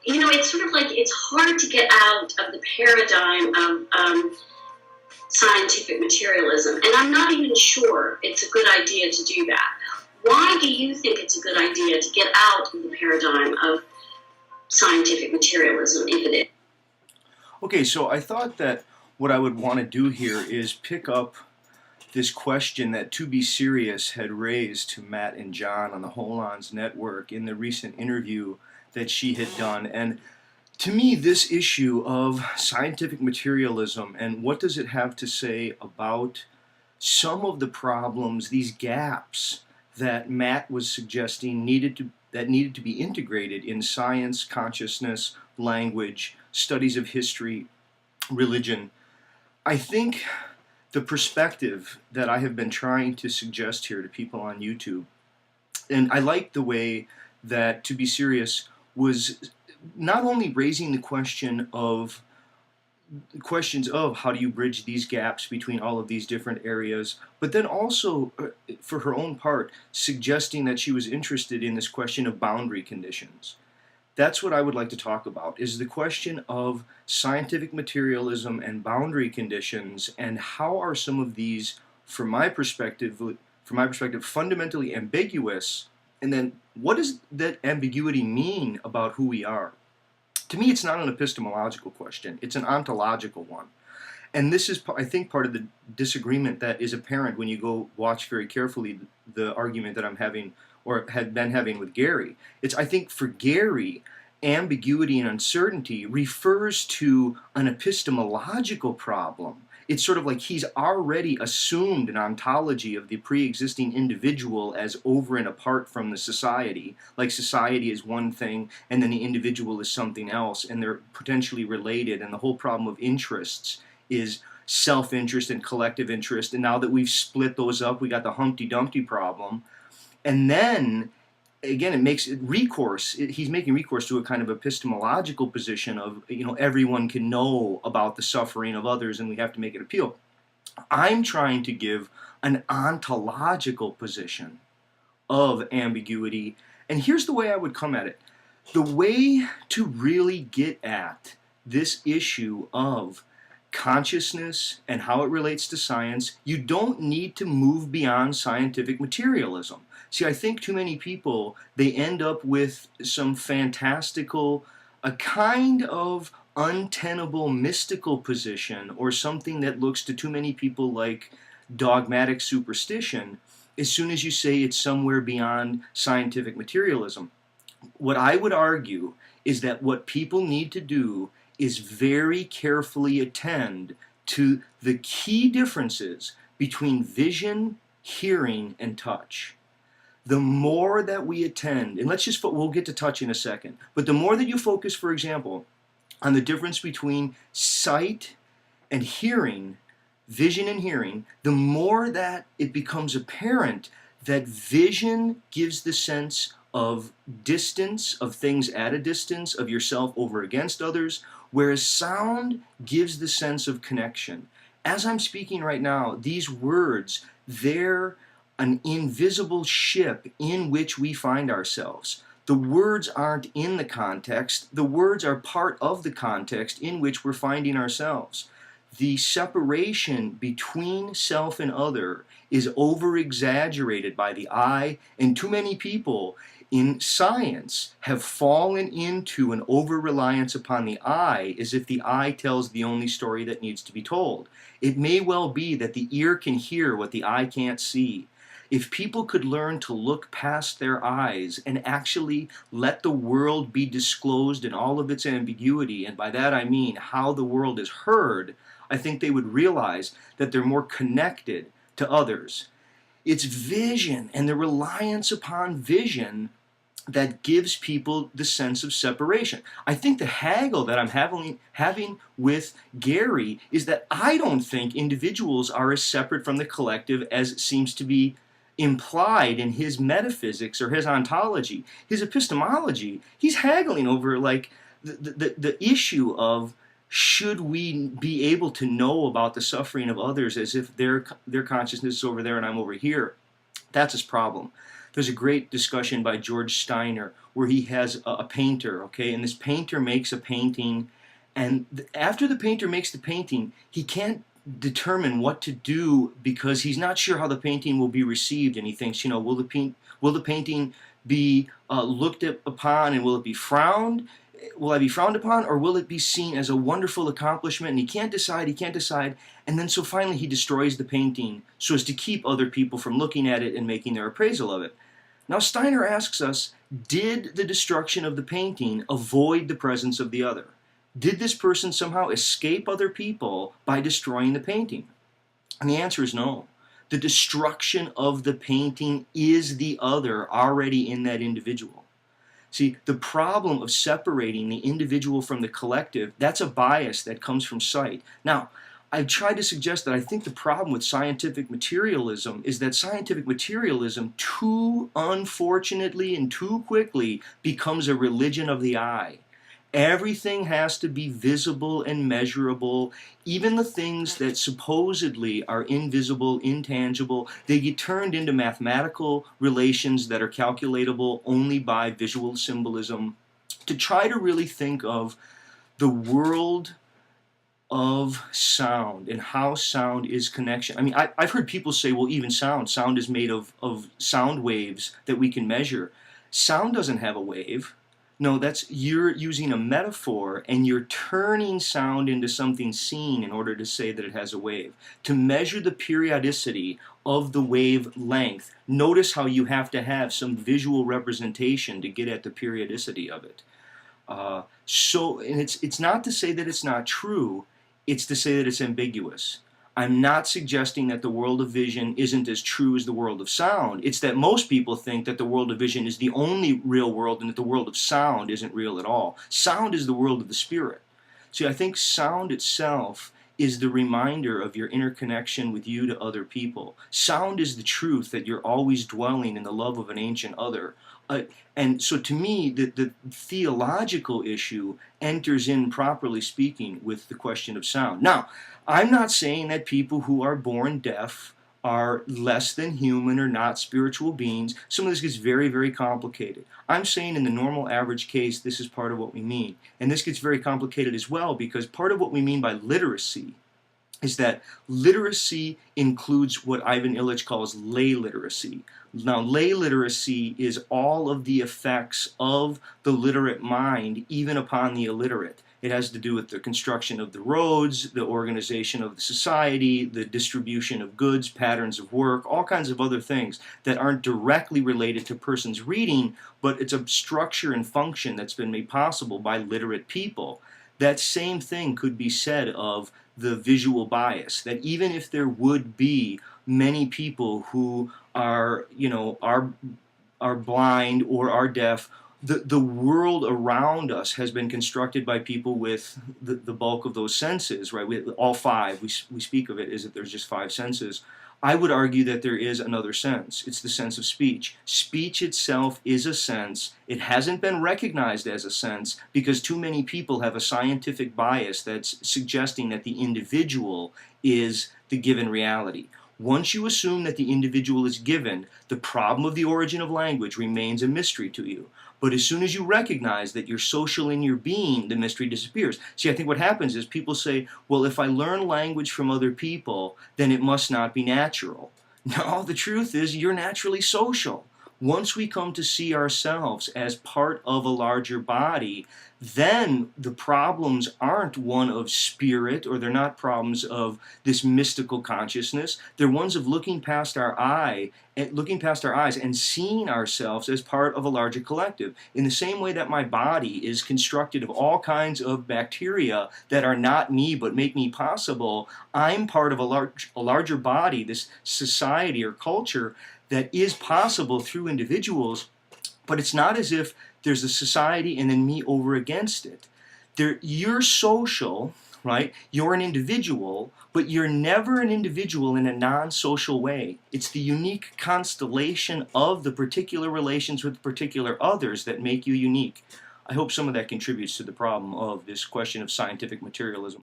it's sort of like it's hard to get out of the paradigm of scientific materialism, and I'm not even sure it's a good idea to do that. Why do you think it's a good idea to get out of the paradigm of scientific materialism, if it is? Okay, so I thought that what I would want to do here is pick up this question that To Be Serious had raised to Matt and John on the Holons Network in the recent interview that she had done. And to me, this issue of scientific materialism and what does it have to say about some of the problems, these gaps that Matt was suggesting needed to be integrated in science, consciousness, language, studies of history, religion. I think the perspective that I have been trying to suggest here to people on YouTube, and I like the way that To Be Serious was not only raising the questions of how do you bridge these gaps between all of these different areas, but then also, for her own part, suggesting that she was interested in this question of boundary conditions. That's what I would like to talk about, is the question of scientific materialism and boundary conditions, and how are some of these, from my perspective, fundamentally ambiguous, and then what does that ambiguity mean about who we are? To me, it's not an epistemological question, it's an ontological one. And this is, I think, part of the disagreement that is apparent when you go watch very carefully the argument that I'm having or had been having with Gary. I think for Gary, ambiguity and uncertainty refers to an epistemological problem. It's sort of like he's already assumed an ontology of the pre-existing individual as over and apart from the society. Like society is one thing and then the individual is something else, and they're potentially related, and the whole problem of interests is self-interest and collective interest, and now that we've split those up, we got the Humpty Dumpty problem. And then again, it makes recourse. He's making recourse to a kind of epistemological position of, everyone can know about the suffering of others and we have to make it appeal. I'm trying to give an ontological position of ambiguity, and here's the way I would come at it. The way to really get at this issue of consciousness and how it relates to science, you don't need to move beyond scientific materialism. See, I think too many people, they end up with some fantastical, a kind of untenable mystical position, or something that looks to too many people like dogmatic superstition, as soon as you say it's somewhere beyond scientific materialism. What I would argue is that what people need to do is very carefully attend to the key differences between vision, hearing, and touch. The more that we attend, and we'll get to touch in a second, but the more that you focus, for example, on the difference between sight and hearing, vision and hearing, the more that it becomes apparent that vision gives the sense of distance, of things at a distance, of yourself over against others, whereas sound gives the sense of connection. As I'm speaking right now, these words, they're an invisible ship in which we find ourselves. The words aren't in the context, the words are part of the context in which we're finding ourselves. The separation between self and other is over-exaggerated by the eye, and too many people in science have fallen into an over-reliance upon the eye, as if the eye tells the only story that needs to be told. It may well be that the ear can hear what the eye can't see. If people could learn to look past their eyes and actually let the world be disclosed in all of its ambiguity, and by that I mean how the world is heard, I think they would realize that they're more connected to others. It's vision and the reliance upon vision that gives people the sense of separation. I think the haggle that I'm having with Gary is that I don't think individuals are as separate from the collective as it seems to be implied in his metaphysics or his ontology. His epistemology, he's haggling over like the issue of should we be able to know about the suffering of others as if their consciousness is over there and I'm over here. That's his problem. There's a great discussion by George Steiner where he has a painter, okay, and this painter makes a painting, and after the painter makes the painting, he can't determine what to do because he's not sure how the painting will be received, and he thinks, will the painting be looked upon, and will it be frowned? Will I be frowned upon, or will it be seen as a wonderful accomplishment? And he can't decide, and then so finally he destroys the painting so as to keep other people from looking at it and making their appraisal of it. Now Steiner asks us, did the destruction of the painting avoid the presence of the other? Did this person somehow escape other people by destroying the painting? And the answer is no. The destruction of the painting is the other already in that individual. See, the problem of separating the individual from the collective, that's a bias that comes from sight. Now, I've tried to suggest that I think the problem with scientific materialism is that scientific materialism too unfortunately and too quickly becomes a religion of the eye. Everything has to be visible and measurable. Even the things that supposedly are invisible, intangible, they get turned into mathematical relations that are calculatable only by visual symbolism. To try to really think of the world of sound and how sound is connection. I mean, I've heard people say, well, even sound is made of sound waves that we can measure. Sound doesn't have a wave. No, you're using a metaphor and you're turning sound into something seen in order to say that it has a wave. To measure the periodicity of the wave length, notice how you have to have some visual representation to get at the periodicity of it. And it's not to say that it's not true, it's to say that it's ambiguous. I'm not suggesting that the world of vision isn't as true as the world of sound. It's that most people think that the world of vision is the only real world and that the world of sound isn't real at all. Sound is the world of the spirit. See, I think sound itself is the reminder of your interconnection with you to other people. Sound is the truth that you're always dwelling in the love of an ancient other. And so to me, the theological issue enters in, properly speaking, with the question of sound. Now, I'm not saying that people who are born deaf are less than human or not spiritual beings. Some of this gets very, very complicated. I'm saying in the normal average case, this is part of what we mean. And this gets very complicated as well because part of what we mean by literacy is that literacy includes what Ivan Illich calls lay literacy. Now, lay literacy is all of the effects of the literate mind, even upon the illiterate. It has to do with the construction of the roads, the organization of the society, the distribution of goods, patterns of work, all kinds of other things that aren't directly related to persons reading, but it's a structure and function that's been made possible by literate people. That same thing could be said of the visual bias, that even if there would be many people who are blind or are deaf, the world around us has been constructed by people with the bulk of those senses, right? All five, we speak of it as if there's just five senses. I would argue that there is another sense. It's the sense of speech. Speech itself is a sense. It hasn't been recognized as a sense because too many people have a scientific bias that's suggesting that the individual is the given reality. Once you assume that the individual is given, the problem of the origin of language remains a mystery to you. But as soon as you recognize that you're social in your being, the mystery disappears. See, I think what happens is people say, well, if I learn language from other people, then it must not be natural. No, the truth is you're naturally social. Once we come to see ourselves as part of a larger body, then the problems aren't one of spirit, or they're not problems of this mystical consciousness. They're ones of looking past our eyes and seeing ourselves as part of a larger collective. In the same way that my body is constructed of all kinds of bacteria that are not me but make me possible, I'm part of a larger body, this society or culture that is possible through individuals, but it's not as if there's a society and then me over against it. You're social, right? You're an individual, but you're never an individual in a non-social way. It's the unique constellation of the particular relations with particular others that make you unique. I hope some of that contributes to the problem of this question of scientific materialism.